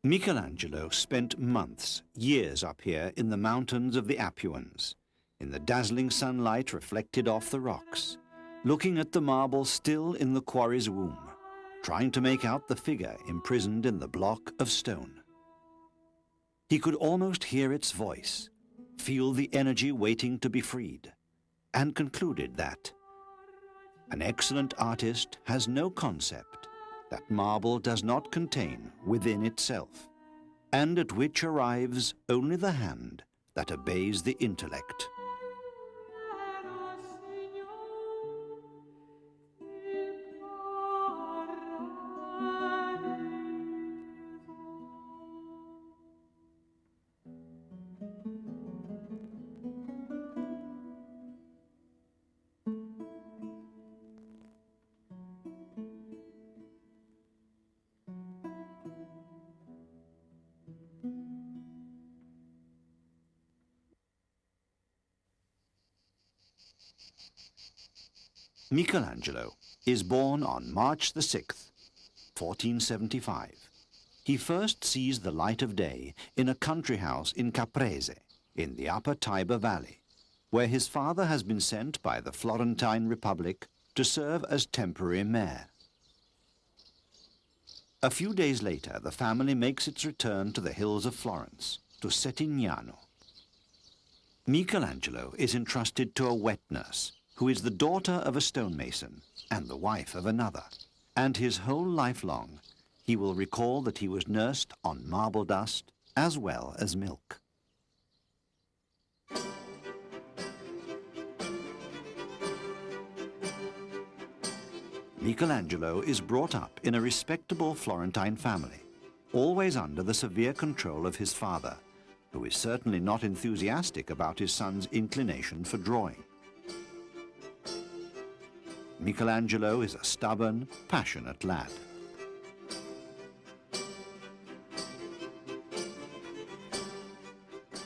Michelangelo spent months, years up here in the mountains of the Apuans, in the dazzling sunlight reflected off the rocks, looking at the marble still in the quarry's womb, trying to make out the figure imprisoned in the block of stone. He could almost hear its voice, feel the energy waiting to be freed, and concluded that an excellent artist has no concept that marble does not contain within itself, and at which arrives only the hand that obeys the intellect. Michelangelo is born on March the 6th, 1475. He first sees the light of day in a country house in Caprese, in the upper Tiber Valley, where his father has been sent by the Florentine Republic to serve as temporary mayor. A few days later, the family makes its return to the hills of Florence, to Settignano. Michelangelo is entrusted to a wet nurse, who is the daughter of a stonemason and the wife of another, and his whole life long he will recall that he was nursed on marble dust as well as milk. Michelangelo is brought up in a respectable Florentine family, always under the severe control of his father, who is certainly not enthusiastic about his son's inclination for drawing. Michelangelo is a stubborn, passionate lad.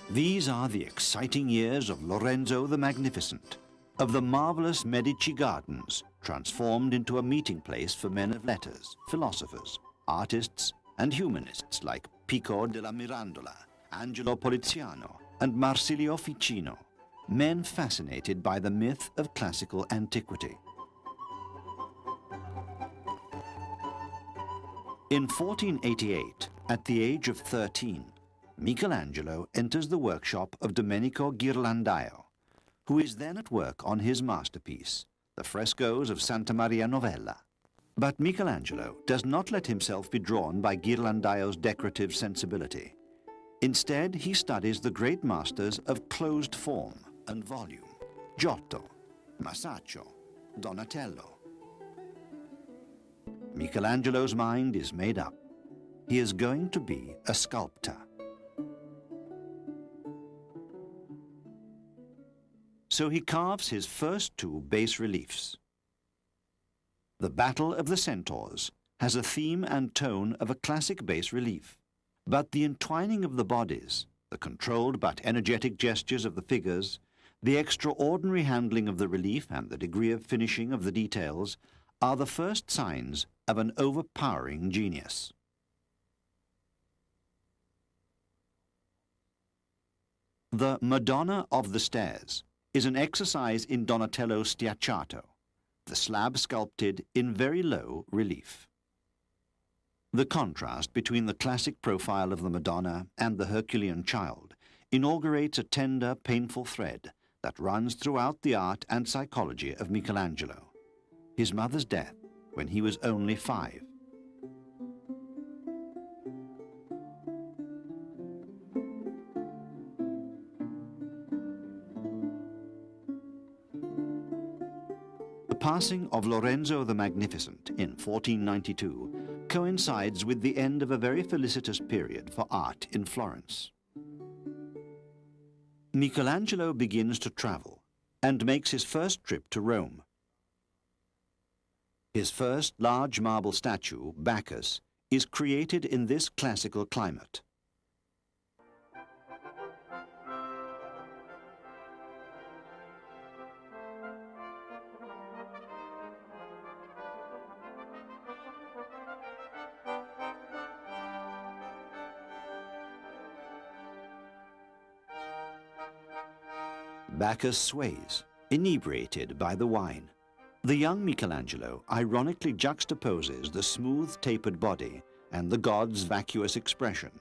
These are the exciting years of Lorenzo the Magnificent, of the marvelous Medici Gardens, transformed into a meeting place for men of letters, philosophers, artists, and humanists like Pico della Mirandola, Angelo Poliziano, and Marsilio Ficino, men fascinated by the myth of classical antiquity. In 1488, at the age of 13, Michelangelo enters the workshop of Domenico Ghirlandaio, who is then at work on his masterpiece, the frescoes of Santa Maria Novella. But Michelangelo does not let himself be drawn by Ghirlandaio's decorative sensibility. Instead, he studies the great masters of closed form and volume, Giotto, Masaccio, Donatello. Michelangelo's mind is made up. He is going to be a sculptor. So he carves his first two bas-reliefs. The Battle of the Centaurs has a theme and tone of a classic bas-relief, but the entwining of the bodies, the controlled but energetic gestures of the figures, the extraordinary handling of the relief and the degree of finishing of the details are the first signs of an overpowering genius. The Madonna of the Stairs is an exercise in Donatello Schiacciato, the slab sculpted in very low relief. The contrast between the classic profile of the Madonna and the Herculean child inaugurates a tender, painful thread that runs throughout the art and psychology of Michelangelo. His mother's death when he was only 5. The passing of Lorenzo the Magnificent in 1492 coincides with the end of a very felicitous period for art in Florence. Michelangelo begins to travel and makes his first trip to Rome. His first large marble statue, Bacchus, is created in this classical climate. Bacchus sways, inebriated by the wine. The young Michelangelo ironically juxtaposes the smooth, tapered body and the god's vacuous expression,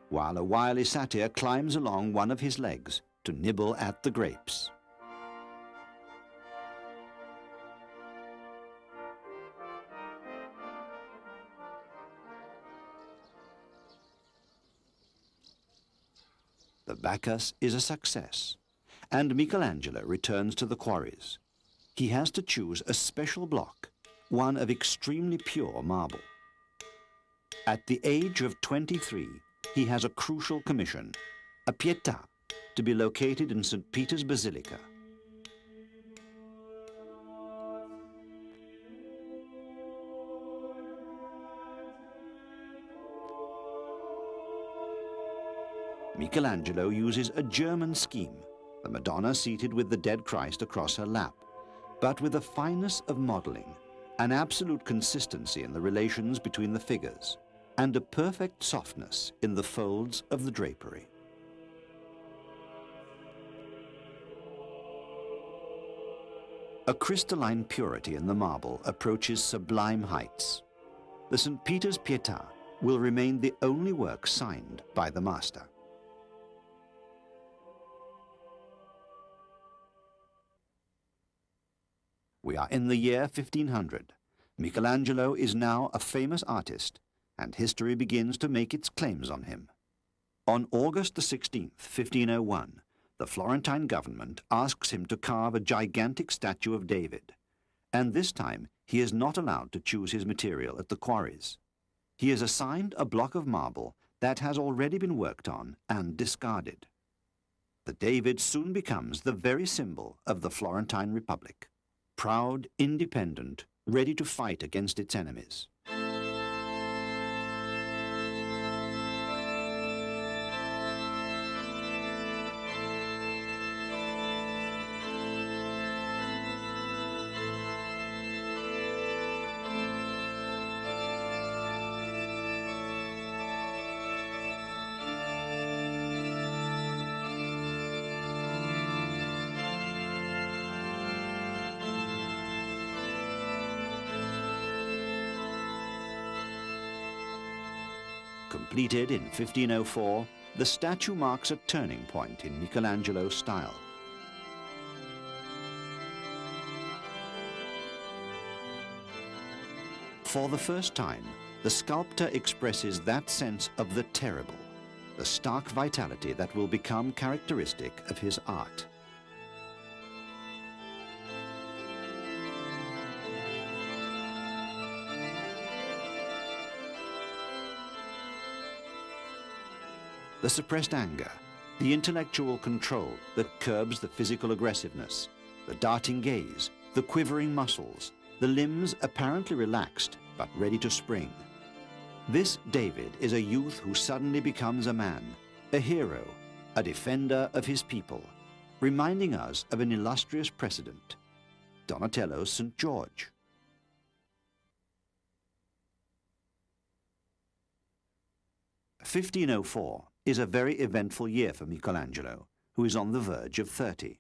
while a wily satyr climbs along one of his legs to nibble at the grapes. The Bacchus is a success, and Michelangelo returns to the quarries. He has to choose a special block, one of extremely pure marble. At the age of 23, he has a crucial commission, a Pietà, to be located in St. Peter's Basilica. Michelangelo uses a German scheme, the Madonna seated with the dead Christ across her lap, but with a fineness of modeling, an absolute consistency in the relations between the figures, and a perfect softness in the folds of the drapery. A crystalline purity in the marble approaches sublime heights. The St. Peter's Pietà will remain the only work signed by the master. We are in the year 1500. Michelangelo is now a famous artist, and history begins to make its claims on him. On August the 16th, 1501, the Florentine government asks him to carve a gigantic statue of David, and this time he is not allowed to choose his material at the quarries. He is assigned a block of marble that has already been worked on and discarded. The David soon becomes the very symbol of the Florentine Republic. Proud, independent, ready to fight against its enemies. Completed in 1504, the statue marks a turning point in Michelangelo's style. For the first time, the sculptor expresses that sense of the terrible, the stark vitality that will become characteristic of his art. The suppressed anger, the intellectual control that curbs the physical aggressiveness, the darting gaze, the quivering muscles, the limbs apparently relaxed but ready to spring. This David is a youth who suddenly becomes a man, a hero, a defender of his people, reminding us of an illustrious precedent, Donatello's St. George. (1504) is a very eventful year for Michelangelo, who is on the verge of 30.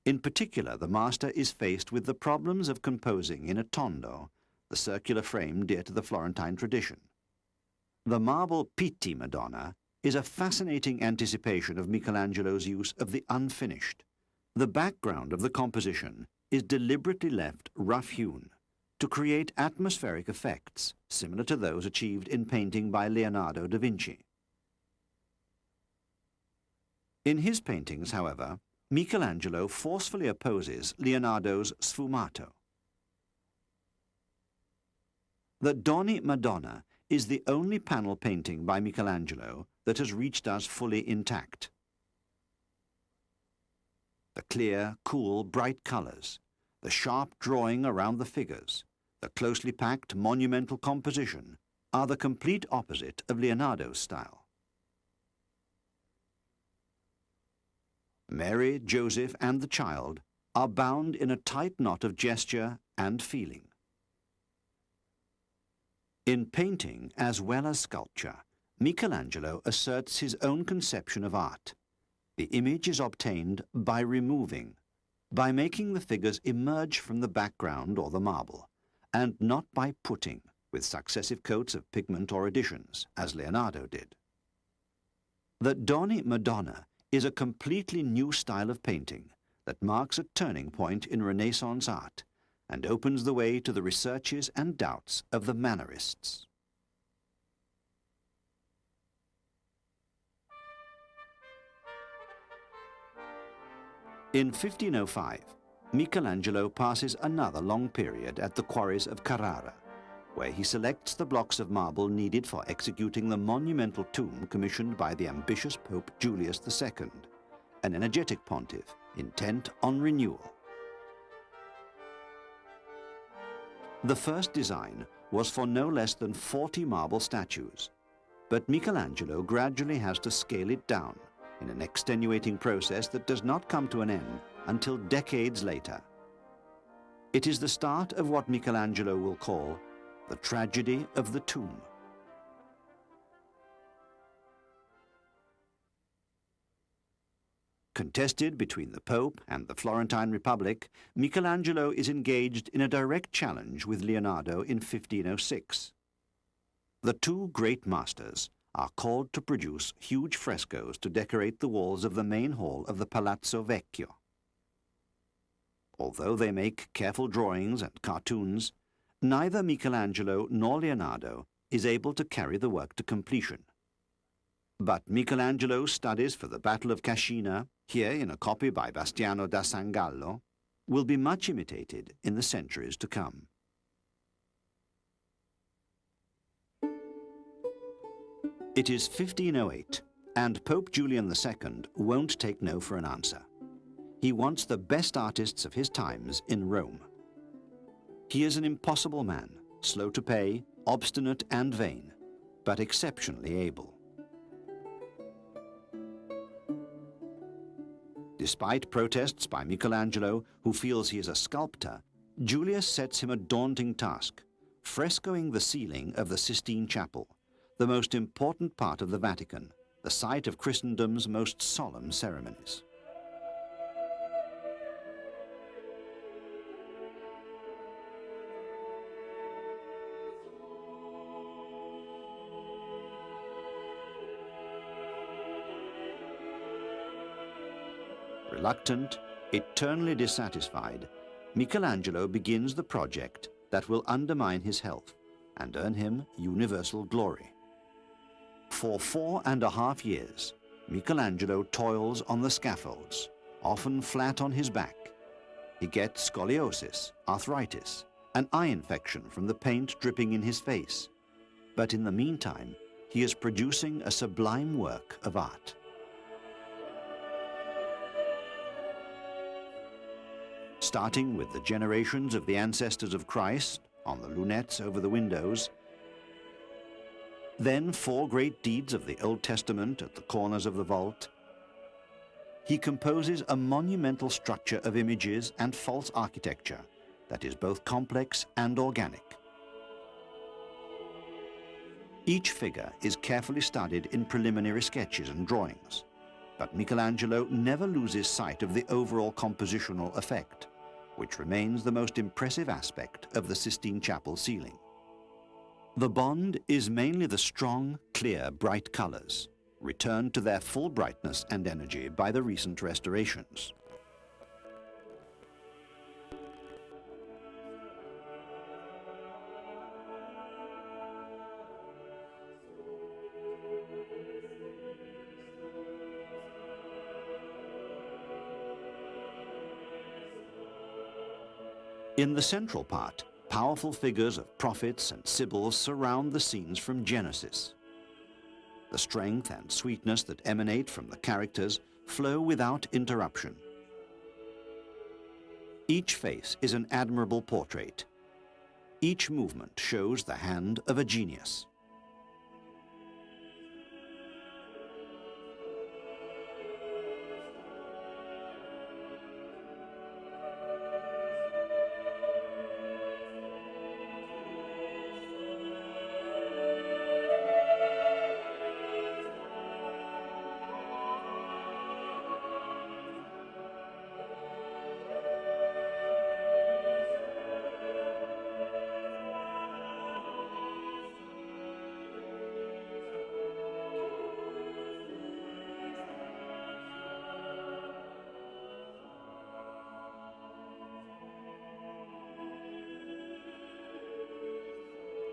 In particular, the master is faced with the problems of composing in a tondo, the circular frame dear to the Florentine tradition. The marble Pitti Madonna is a fascinating anticipation of Michelangelo's use of the unfinished. The background of the composition is deliberately left rough-hewn to create atmospheric effects similar to those achieved in painting by Leonardo da Vinci. In his paintings, however, Michelangelo forcefully opposes Leonardo's sfumato. The Doni Madonna is the only panel painting by Michelangelo that has reached us fully intact. The clear, cool, bright colors, the sharp drawing around the figures, the closely packed monumental composition are the complete opposite of Leonardo's style. Mary, Joseph, and the child are bound in a tight knot of gesture and feeling. In painting as well as sculpture, Michelangelo asserts his own conception of art. The image is obtained by making the figures emerge from the background or the marble, and not by putting, with successive coats of pigment or additions, as Leonardo did. The Doni Madonna is a completely new style of painting that marks a turning point in Renaissance art and opens the way to the researches and doubts of the Mannerists. In 1505, Michelangelo passes another long period at the quarries of Carrara, where he selects the blocks of marble needed for executing the monumental tomb commissioned by the ambitious Pope Julius II, an energetic pontiff intent on renewal. The first design was for no less than 40 marble statues, but Michelangelo gradually has to scale it down in an extenuating process that does not come to an end until decades later. It is the start of what Michelangelo will call the tragedy of the tomb. Contested between the Pope and the Florentine Republic, Michelangelo is engaged in a direct challenge with Leonardo in 1506. The two great masters are called to produce huge frescoes to decorate the walls of the main hall of the Palazzo Vecchio. Although they make careful drawings and cartoons, neither Michelangelo nor Leonardo is able to carry the work to completion. But Michelangelo's studies for the Battle of Cascina, here in a copy by Bastiano da San Gallo, will be much imitated in the centuries to come. It is 1508, and Pope Julian II won't take no for an answer. He wants the best artists of his times in Rome. He is an impossible man, slow to pay, obstinate and vain, but exceptionally able. Despite protests by Michelangelo, who feels he is a sculptor, Julius sets him a daunting task, frescoing the ceiling of the Sistine Chapel, the most important part of the Vatican, the site of Christendom's most solemn ceremonies. Reluctant, eternally dissatisfied, Michelangelo begins the project that will undermine his health and earn him universal glory. For 4.5 years, Michelangelo toils on the scaffolds, often flat on his back. He gets scoliosis, arthritis, an eye infection from the paint dripping in his face. But in the meantime, he is producing a sublime work of art. Starting with the generations of the ancestors of Christ on the lunettes over the windows, then 4 great deeds of the Old Testament at the corners of the vault, he composes a monumental structure of images and false architecture that is both complex and organic. Each figure is carefully studied in preliminary sketches and drawings, but Michelangelo never loses sight of the overall compositional effect, which remains the most impressive aspect of the Sistine Chapel ceiling. The bond is mainly the strong, clear, bright colors, returned to their full brightness and energy by the recent restorations. In the central part, powerful figures of prophets and sibyls surround the scenes from Genesis. The strength and sweetness that emanate from the characters flow without interruption. Each face is an admirable portrait. Each movement shows the hand of a genius.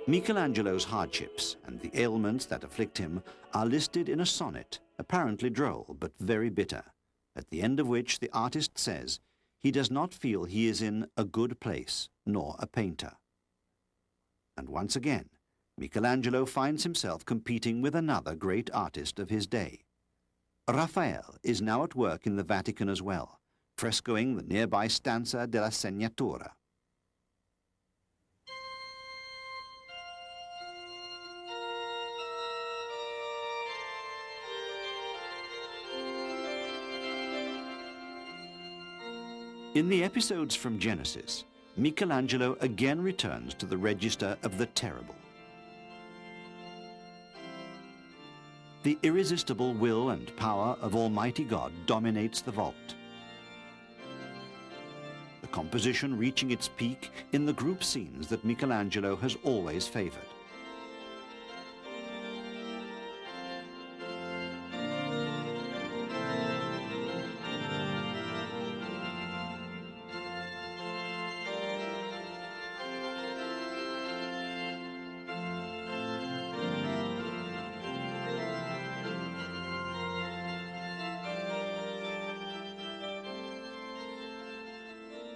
Michelangelo's hardships and the ailments that afflict him are listed in a sonnet, apparently droll but very bitter, at the end of which the artist says he does not feel he is in a good place, nor a painter. And once again, Michelangelo finds himself competing with another great artist of his day. Raphael is now at work in the Vatican as well, frescoing the nearby stanza della Segnatura. In the episodes from Genesis, Michelangelo again returns to the register of the terrible. The irresistible will and power of Almighty God dominates the vault. The composition reaching its peak in the group scenes that Michelangelo has always favored.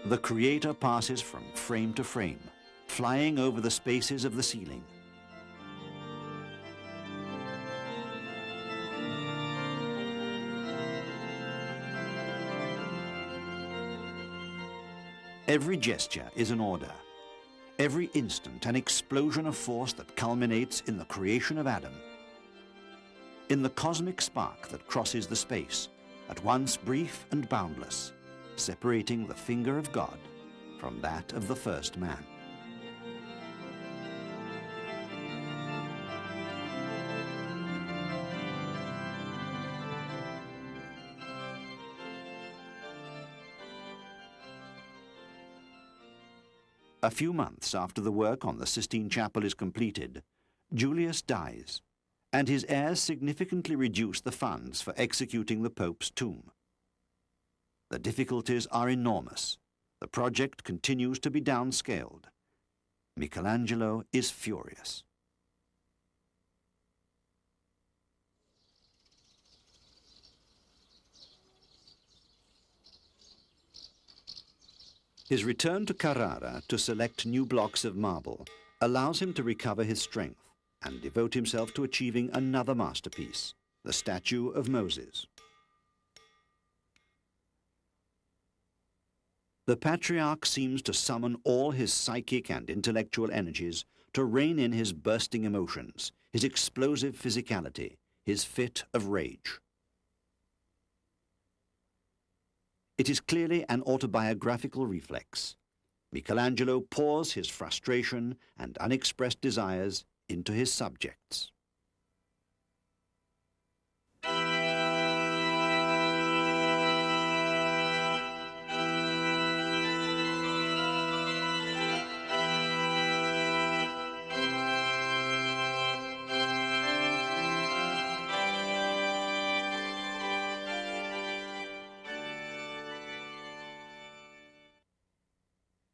The creator passes from frame to frame, flying over the spaces of the ceiling. Every gesture is an order, every instant an explosion of force that culminates in the creation of Adam. In the cosmic spark that crosses the space, at once brief and boundless, separating the finger of God from that of the first man. A few months after the work on the Sistine Chapel is completed, Julius dies, and his heirs significantly reduce the funds for executing the Pope's tomb. The difficulties are enormous. The project continues to be downscaled. Michelangelo is furious. His return to Carrara to select new blocks of marble allows him to recover his strength and devote himself to achieving another masterpiece, the statue of Moses. The patriarch seems to summon all his psychic and intellectual energies to rein in his bursting emotions, his explosive physicality, his fit of rage. It is clearly an autobiographical reflex. Michelangelo pours his frustration and unexpressed desires into his subjects.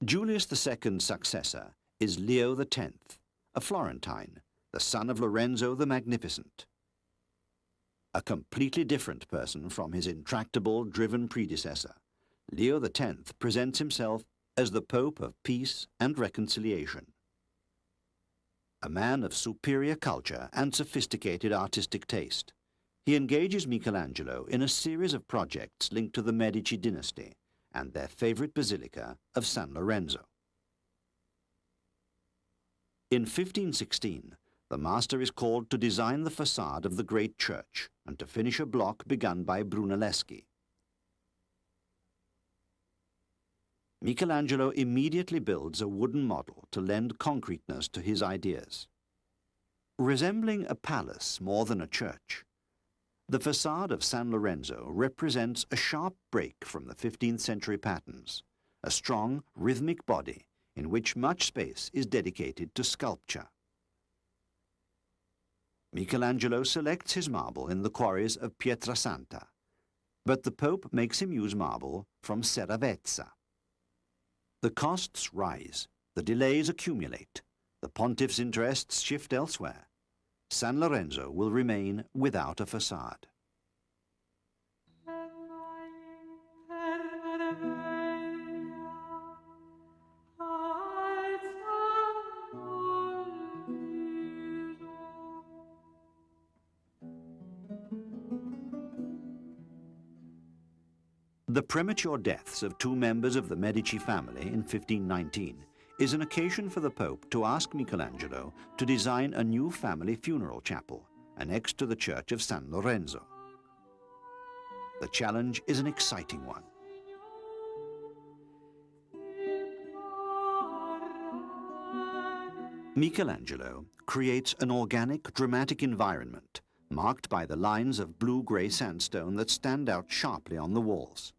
Julius II's successor is Leo X, a Florentine, the son of Lorenzo the Magnificent. A completely different person from his intractable, driven predecessor, Leo X presents himself as the Pope of peace and reconciliation. A man of superior culture and sophisticated artistic taste, he engages Michelangelo in a series of projects linked to the Medici dynasty and their favorite basilica of San Lorenzo. In 1516, the master is called to design the facade of the great church and to finish a block begun by Brunelleschi. Michelangelo immediately builds a wooden model to lend concreteness to his ideas. Resembling a palace more than a church, the facade of San Lorenzo represents a sharp break from the 15th century patterns, a strong, rhythmic body in which much space is dedicated to sculpture. Michelangelo selects his marble in the quarries of Pietrasanta, but the Pope makes him use marble from Seravezza. The costs rise, the delays accumulate. The pontiff's interests shift elsewhere. San Lorenzo will remain without a facade. The premature deaths of two members of the Medici family in 1519 is an occasion for the Pope to ask Michelangelo to design a new family funeral chapel annexed to the church of San Lorenzo. The challenge is an exciting one. Michelangelo creates an organic, dramatic environment marked by the lines of blue-gray sandstone that stand out sharply on the walls.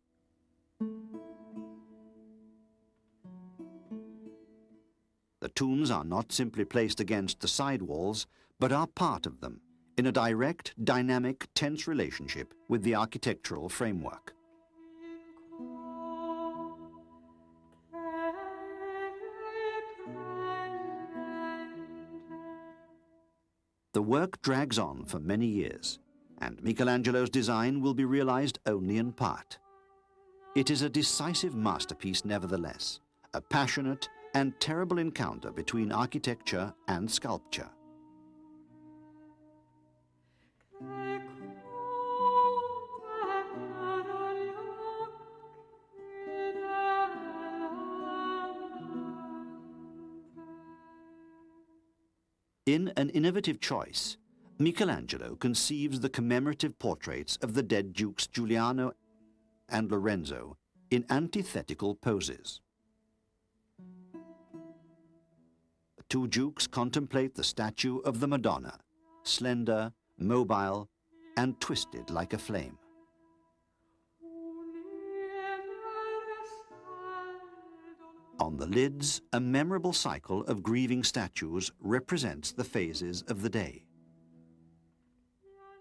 The tombs are not simply placed against the side walls, but are part of them, in a direct, dynamic, tense relationship with the architectural framework. The work drags on for many years, and Michelangelo's design will be realized only in part. It is a decisive masterpiece nevertheless, a passionate and terrible encounter between architecture and sculpture. In an innovative choice, Michelangelo conceives the commemorative portraits of the dead Dukes Giuliano and Lorenzo in antithetical poses. The two dukes contemplate the statue of the Madonna, slender, mobile, and twisted like a flame. On the lids, a memorable cycle of grieving statues represents the phases of the day.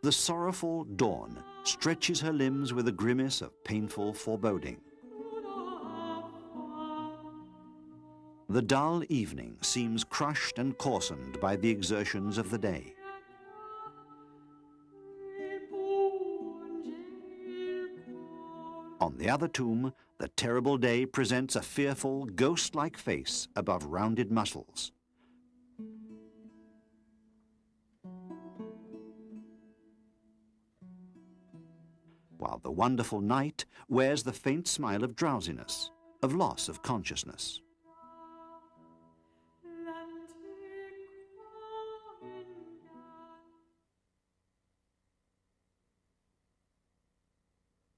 The sorrowful dawn stretches her limbs with a grimace of painful foreboding. The dull evening seems crushed and coarsened by the exertions of the day. On the other tomb, the terrible day presents a fearful, ghost-like face above rounded muscles. While the wonderful night wears the faint smile of drowsiness, of loss of consciousness.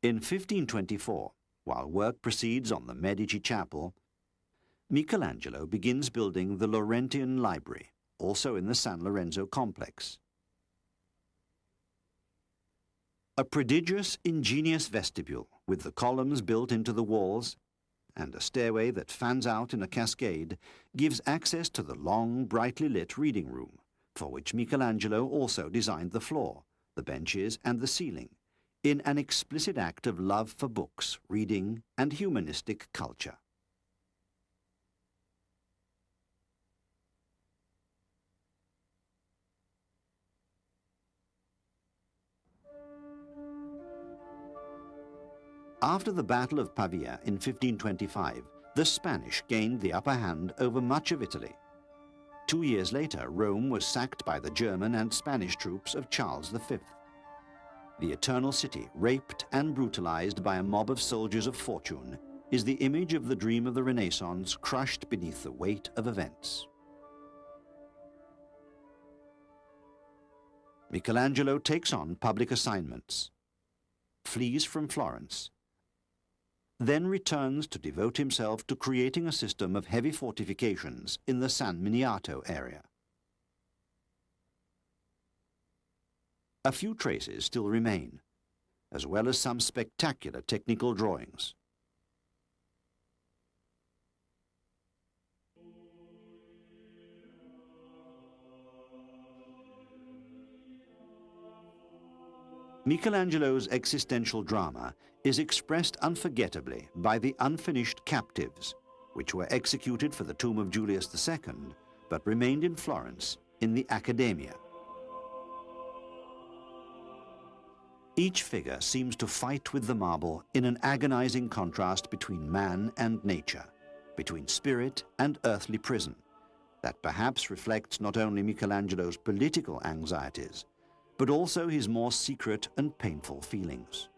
In 1524, while work proceeds on the Medici chapel, Michelangelo begins building the Florentine library, also in the San Lorenzo complex. A prodigious, ingenious vestibule with the columns built into the walls and a stairway that fans out in a cascade gives access to the long, brightly lit reading room, for which Michelangelo also designed the floor, the benches and the ceiling, in an explicit act of love for books, reading, and humanistic culture. After the Battle of Pavia in 1525, the Spanish gained the upper hand over much of Italy. 2 years later, Rome was sacked by the German and Spanish troops of Charles V. The Eternal City, raped and brutalized by a mob of soldiers of fortune, is the image of the dream of the Renaissance crushed beneath the weight of events. Michelangelo takes on public assignments, flees from Florence, then returns to devote himself to creating a system of heavy fortifications in the San Miniato area. A few traces still remain, as well as some spectacular technical drawings. Michelangelo's existential drama is expressed unforgettably by the unfinished captives, which were executed for the tomb of Julius II, but remained in Florence in the Accademia. Each figure seems to fight with the marble in an agonizing contrast between man and nature, between spirit and earthly prison, that perhaps reflects not only Michelangelo's political anxieties, but also his more secret and painful feelings.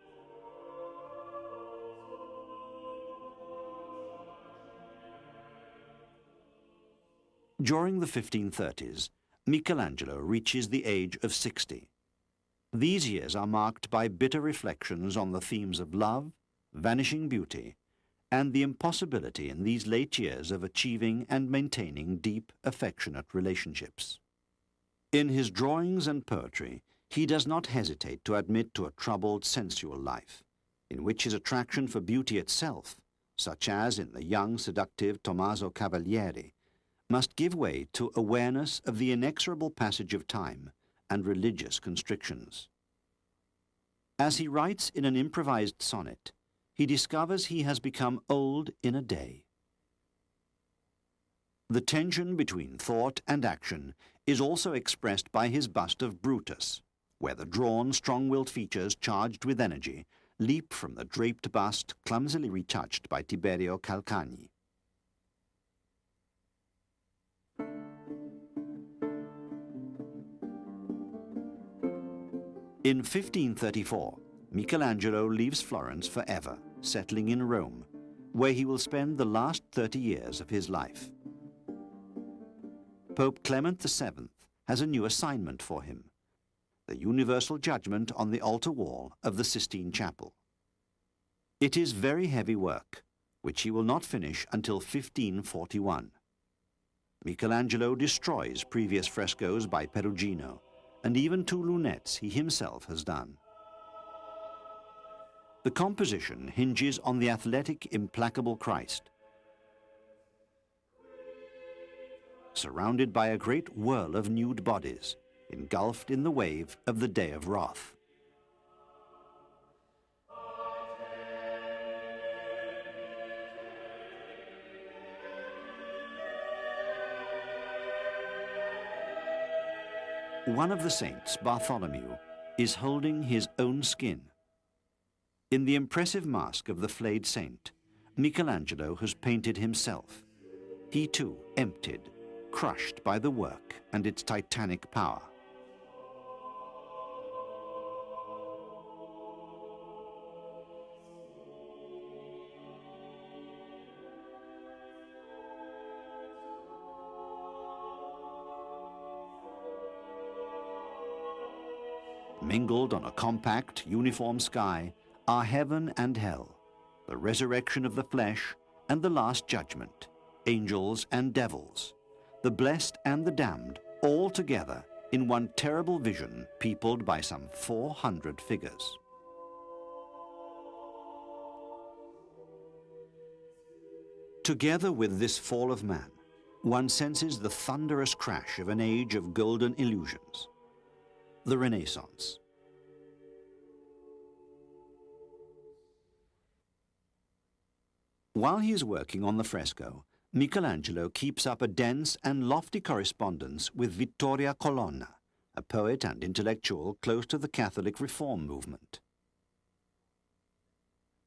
During the 1530s, Michelangelo reaches the age of 60. These years are marked by bitter reflections on the themes of love, vanishing beauty, and the impossibility in these late years of achieving and maintaining deep, affectionate relationships. In his drawings and poetry, he does not hesitate to admit to a troubled sensual life, in which his attraction for beauty itself, such as in the young, seductive Tommaso Cavalieri, must give way to awareness of the inexorable passage of time and religious constrictions. As he writes in an improvised sonnet, he discovers he has become old in a day. The tension between thought and action is also expressed by his bust of Brutus, where the drawn, strong-willed features charged with energy leap from the draped bust clumsily retouched by Tiberio Calcagni. In 1534, Michelangelo leaves Florence forever, settling in Rome, where he will spend the last 30 years of his life. Pope Clement VII has a new assignment for him, the universal judgment on the altar wall of the Sistine Chapel. It is very heavy work, which he will not finish until 1541. Michelangelo destroys previous frescoes by Perugino, and even 2 lunettes he himself has done. The composition hinges on the athletic, implacable Christ, surrounded by a great whirl of nude bodies, engulfed in the wave of the day of wrath. One of the saints, Bartholomew, is holding his own skin. In the impressive mask of the flayed saint, Michelangelo has painted himself. He too emptied, crushed by the work and its titanic power. Mingled on a compact, uniform sky are heaven and hell, the resurrection of the flesh and the last judgment, angels and devils, the blessed and the damned, all together in one terrible vision peopled by some 400 figures. Together with this fall of man, one senses the thunderous crash of an age of golden illusions, the Renaissance. While he is working on the fresco, Michelangelo keeps up a dense and lofty correspondence with Vittoria Colonna, a poet and intellectual close to the Catholic Reform movement.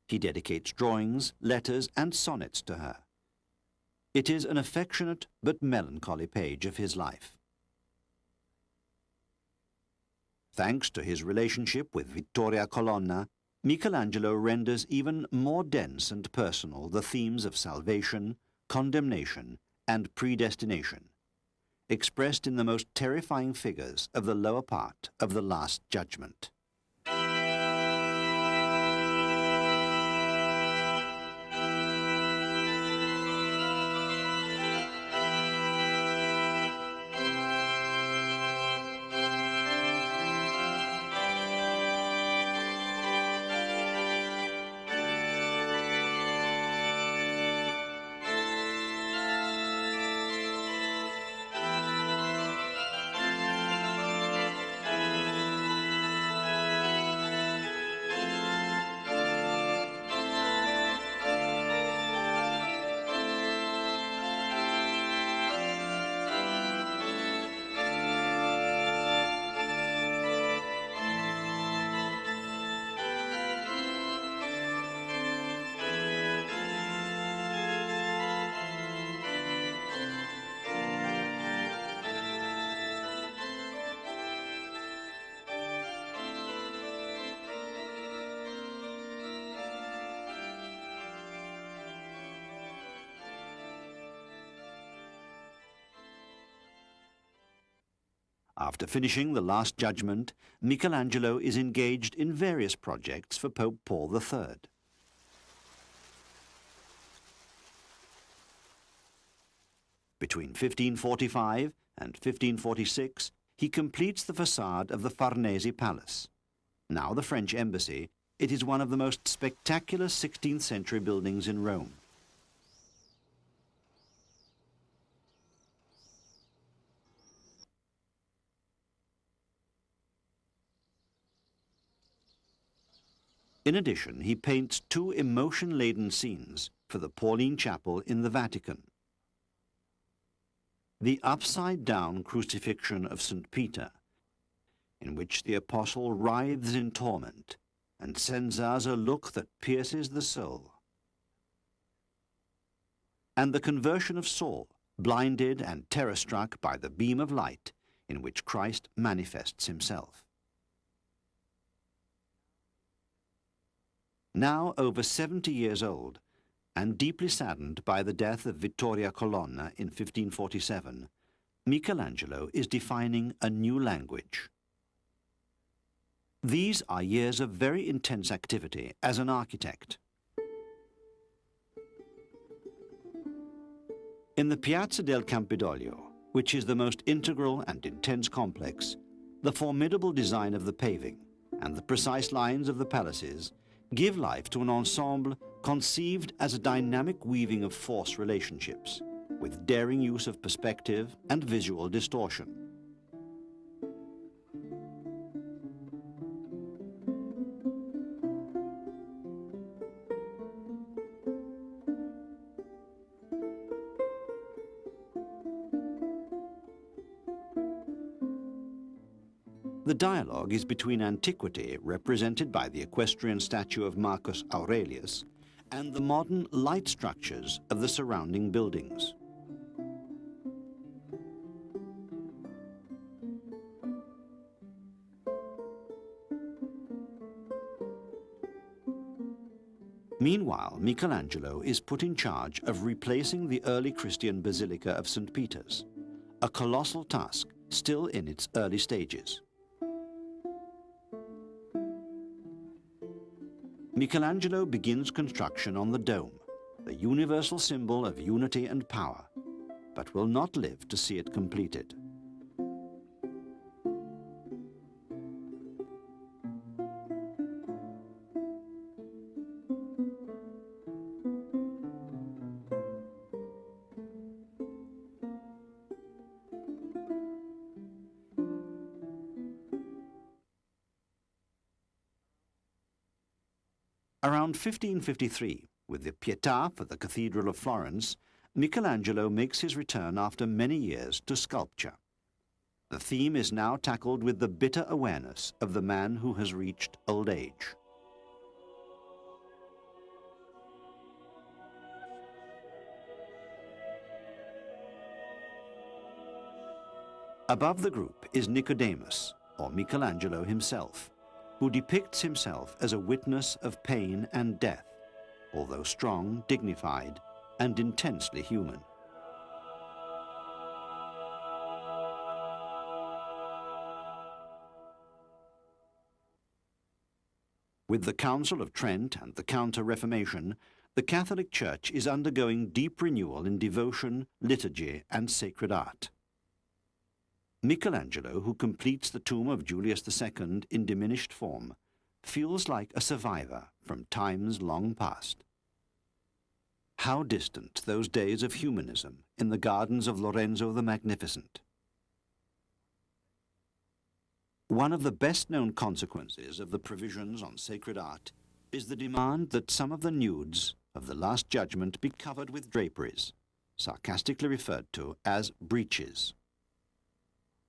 He dedicates drawings, letters, and sonnets to her. It is an affectionate but melancholy page of his life. Thanks to his relationship with Vittoria Colonna, Michelangelo renders even more dense and personal the themes of salvation, condemnation, and predestination, expressed in the most terrifying figures of the lower part of the Last Judgment. After finishing the Last Judgment, Michelangelo is engaged in various projects for Pope Paul III. Between 1545 and 1546, he completes the facade of the Farnese Palace. Now the French embassy, it is one of the most spectacular 16th century buildings in Rome. In addition, he paints two emotion-laden scenes for the Pauline Chapel in the Vatican. The upside-down crucifixion of St. Peter, in which the apostle writhes in torment and sends us a look that pierces the soul. And the conversion of Saul, blinded and terror-struck by the beam of light in which Christ manifests himself. Now over 70 years old, and deeply saddened by the death of Vittoria Colonna in 1547, Michelangelo is defining a new language. These are years of very intense activity as an architect. In the Piazza del Campidoglio, which is the most integral and intense complex, the formidable design of the paving and the precise lines of the palaces give life to an ensemble conceived as a dynamic weaving of force relationships, with daring use of perspective and visual distortion. The dialogue is between antiquity, represented by the equestrian statue of Marcus Aurelius, and the modern light structures of the surrounding buildings. Meanwhile, Michelangelo is put in charge of replacing the early Christian Basilica of St. Peter's, a colossal task still in its early stages. Michelangelo begins construction on the dome, the universal symbol of unity and power, but will not live to see it completed. Around 1553, with the Pietà for the Cathedral of Florence, Michelangelo makes his return after many years to sculpture. The theme is now tackled with the bitter awareness of the man who has reached old age. Above the group is Nicodemus, or Michelangelo himself, who depicts himself as a witness of pain and death, although strong, dignified, and intensely human. With the Council of Trent and the Counter-Reformation, the Catholic Church is undergoing deep renewal in devotion, liturgy, and sacred art. Michelangelo, who completes the tomb of Julius II in diminished form, feels like a survivor from times long past. How distant those days of humanism in the gardens of Lorenzo the Magnificent. One of the best-known consequences of the provisions on sacred art is the demand that some of the nudes of the Last Judgment be covered with draperies, sarcastically referred to as breeches.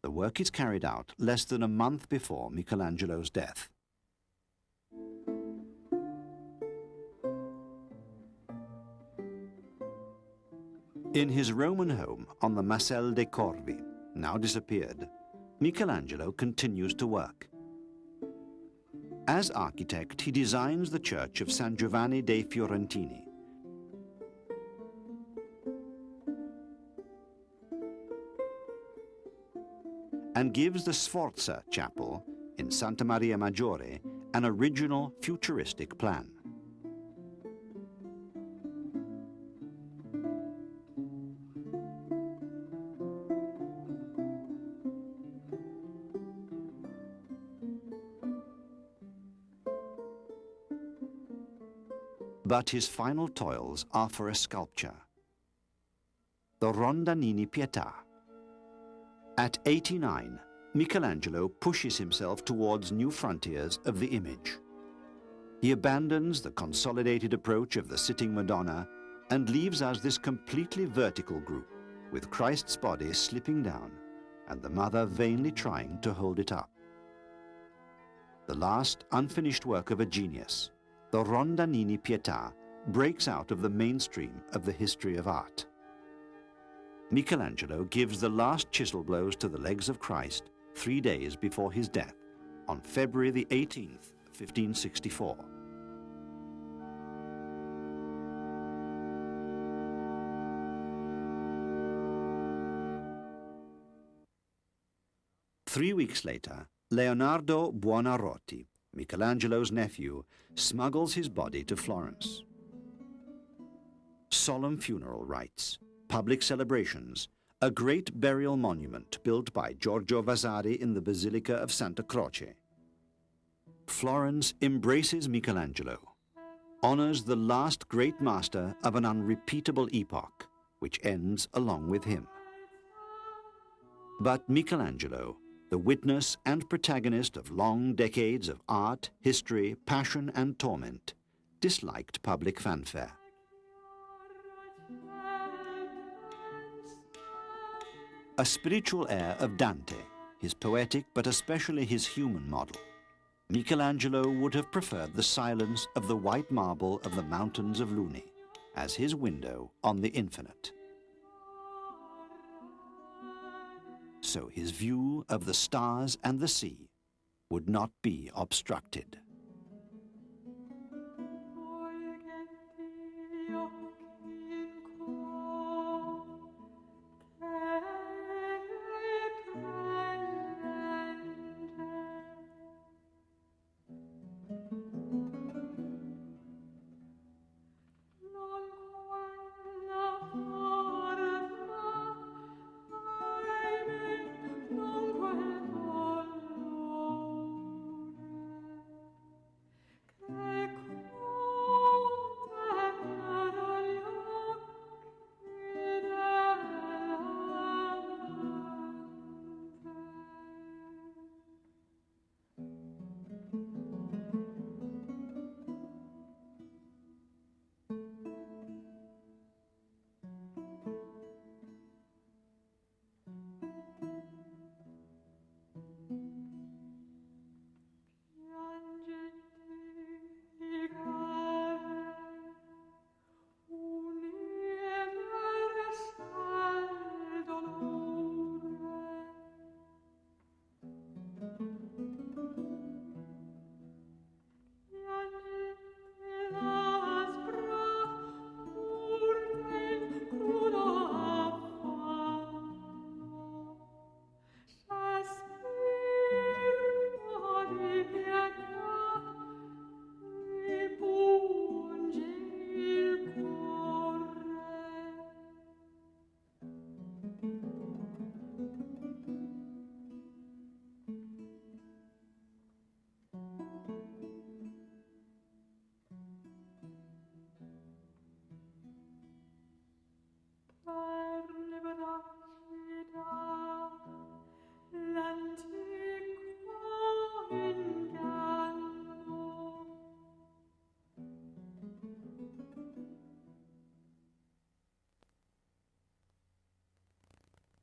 The work is carried out less than a month before Michelangelo's death. In his Roman home on the Maselle dei Corvi, now disappeared, Michelangelo continues to work. As architect, he designs the church of San Giovanni dei Fiorentini. and gives the Sforza chapel in Santa Maria Maggiore an original futuristic plan. But his final toils are for a sculpture, the Rondanini Pietà. At 89, Michelangelo pushes himself towards new frontiers of the image. He abandons the consolidated approach of the sitting Madonna and leaves us this completely vertical group, with Christ's body slipping down and the Mother vainly trying to hold it up. The last unfinished work of a genius, the Rondanini Pietà, breaks out of the mainstream of the history of art. Michelangelo gives the last chisel blows to the legs of Christ 3 days before his death, on February the 18th, 1564. Three weeks later, Leonardo Buonarroti, Michelangelo's nephew, smuggles his body to Florence. Solemn funeral rites, public celebrations, a great burial monument built by Giorgio Vasari in the Basilica of Santa Croce. Florence embraces Michelangelo, honors the last great master of an unrepeatable epoch, which ends along with him. But Michelangelo, the witness and protagonist of long decades of art, history, passion and torment, disliked public fanfare. A spiritual air of Dante, his poetic but especially his human model, Michelangelo would have preferred the silence of the white marble of the mountains of Luni as his window on the infinite. So his view of the stars and the sea would not be obstructed.